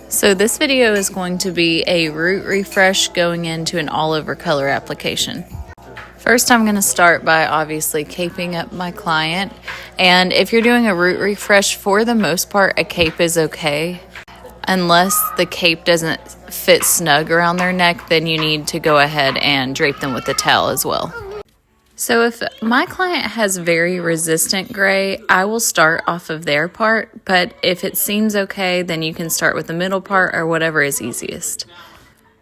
So this video is going to be a root refresh going into an all over color application. First, I'm going to start by obviously caping up my client. And if you're doing a root refresh, for the most part, a cape is okay. Unless the cape doesn't fit snug around their neck, then you need to go ahead and drape them with a towel as well. So if my client has very resistant gray, I will start off of their part, but if it seems okay, then you can start with the middle part or whatever is easiest.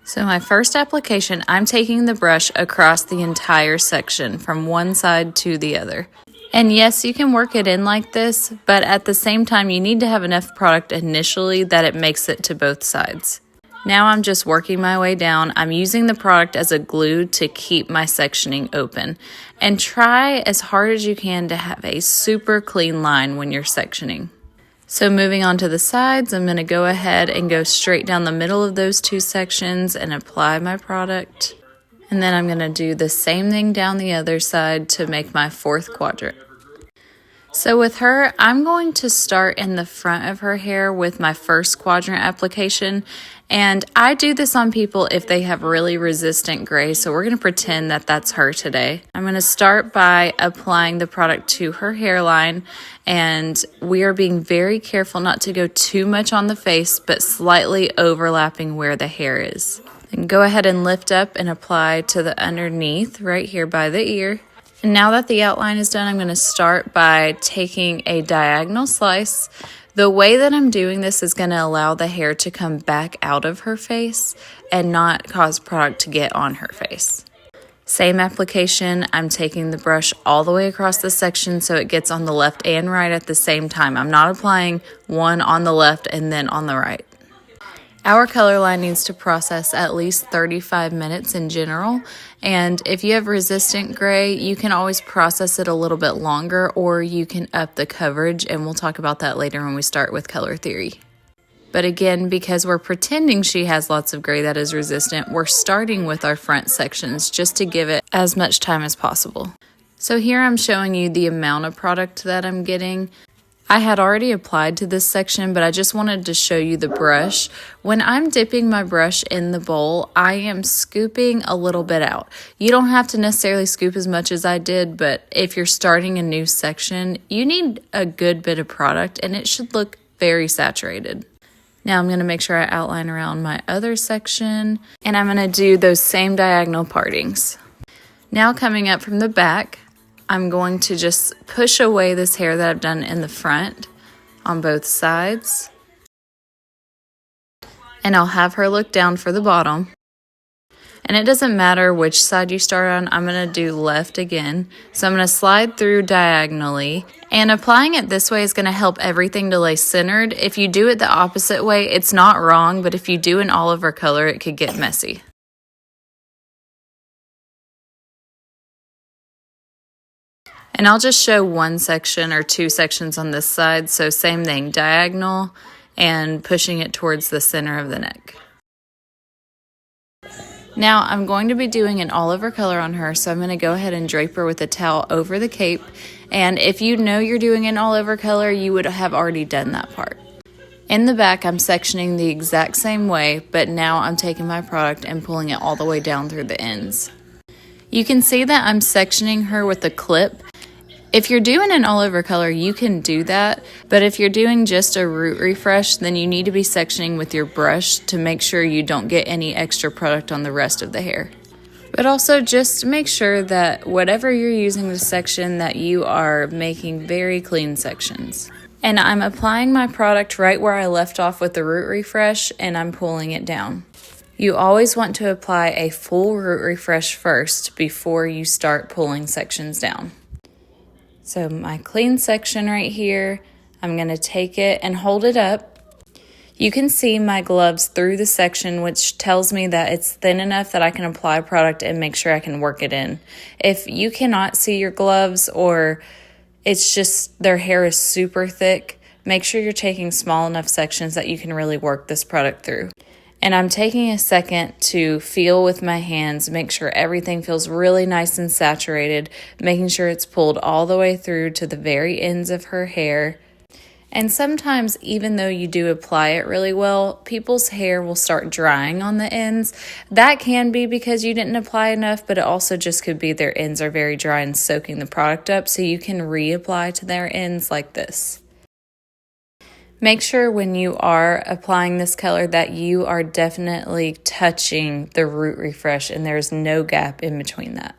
So my first application, I'm taking the brush across the entire section from one side to the other. And yes, you can work it in like this, but at the same time, you need to have enough product initially that it makes it to both sides. Now I'm just working my way down. I'm using the product as a glue to keep my sectioning open. And try as hard as you can to have a super clean line when you're sectioning. So moving on to the sides, I'm going to go ahead and go straight down the middle of those two sections and apply my product. And then I'm going to do the same thing down the other side to make my fourth quadrant. So with her, I'm going to start in the front of her hair with my first quadrant application. And I do this on people if they have really resistant gray. So we're going to pretend that that's her today. I'm going to start by applying the product to her hairline. And we are being very careful not to go too much on the face, but slightly overlapping where the hair is. Then go ahead and lift up and apply to the underneath right here by the ear. And now that the outline is done, I'm going to start by taking a diagonal slice. The way that I'm doing this is going to allow the hair to come back out of her face and not cause product to get on her face. Same application, I'm taking the brush all the way across the section so it gets on the left and right at the same time. I'm not applying one on the left and then on the right. Our color line needs to process at least 35 minutes in general, and if you have resistant gray, you can always process it a little bit longer, or you can up the coverage, and we'll talk about that later when we start with color theory. But again, because we're pretending she has lots of gray that is resistant, we're starting with our front sections just to give it as much time as possible. So here I'm showing you the amount of product that I'm getting. I had already applied to this section, but I just wanted to show you the brush. When I'm dipping my brush in the bowl, I am scooping a little bit out. You don't have to necessarily scoop as much as I did, but if you're starting a new section, you need a good bit of product and it should look very saturated. Now I'm going to make sure I outline around my other section, and I'm going to do those same diagonal partings. Now coming up from the back, I'm going to just push away this hair that I've done in the front on both sides. And I'll have her look down for the bottom. And it doesn't matter which side you start on, I'm going to do left again. So I'm going to slide through diagonally. And applying it this way is going to help everything to lay centered. If you do it the opposite way, it's not wrong, but if you do an all over color, it could get messy. And I'll just show one section or two sections on this side. So same thing, diagonal and pushing it towards the center of the neck. Now I'm going to be doing an all over color on her. So I'm going to go ahead and drape her with a towel over the cape. And if you know you're doing an all over color, you would have already done that part. In the back, I'm sectioning the exact same way, but now I'm taking my product and pulling it all the way down through the ends. You can see that I'm sectioning her with a clip. If you're doing an all over color, you can do that, but if you're doing just a root refresh, then you need to be sectioning with your brush to make sure you don't get any extra product on the rest of the hair. But also just make sure that whatever you're using to section, that you are making very clean sections. And I'm applying my product right where I left off with the root refresh, and I'm pulling it down. You always want to apply a full root refresh first before you start pulling sections down. So my clean section right here, I'm going to take it and hold it up. You can see my gloves through the section, which tells me that it's thin enough that I can apply product and make sure I can work it in. If you cannot see your gloves, or it's just their hair is super thick, make sure you're taking small enough sections that you can really work this product through. And I'm taking a second to feel with my hands, make sure everything feels really nice and saturated, making sure it's pulled all the way through to the very ends of her hair. And sometimes, even though you do apply it really well, people's hair will start drying on the ends. That can be because you didn't apply enough, but it also just could be their ends are very dry and soaking the product up, so you can reapply to their ends like this. Make sure when you are applying this color that you are definitely touching the Root Refresh and there's no gap in between that.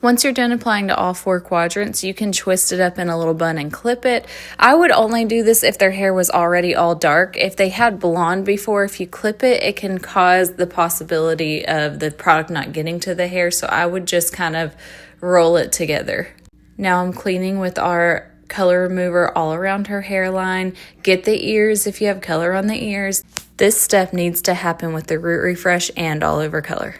Once you're done applying to all 4 quadrants, you can twist it up in a little bun and clip it. I would only do this if their hair was already all dark. If they had blonde before, if you clip it, it can cause the possibility of the product not getting to the hair, so I would just kind of roll it together. Now I'm cleaning with our color remover all around her hairline. Get the ears if you have color on the ears. This step needs to happen with the Root Refresh and all over color.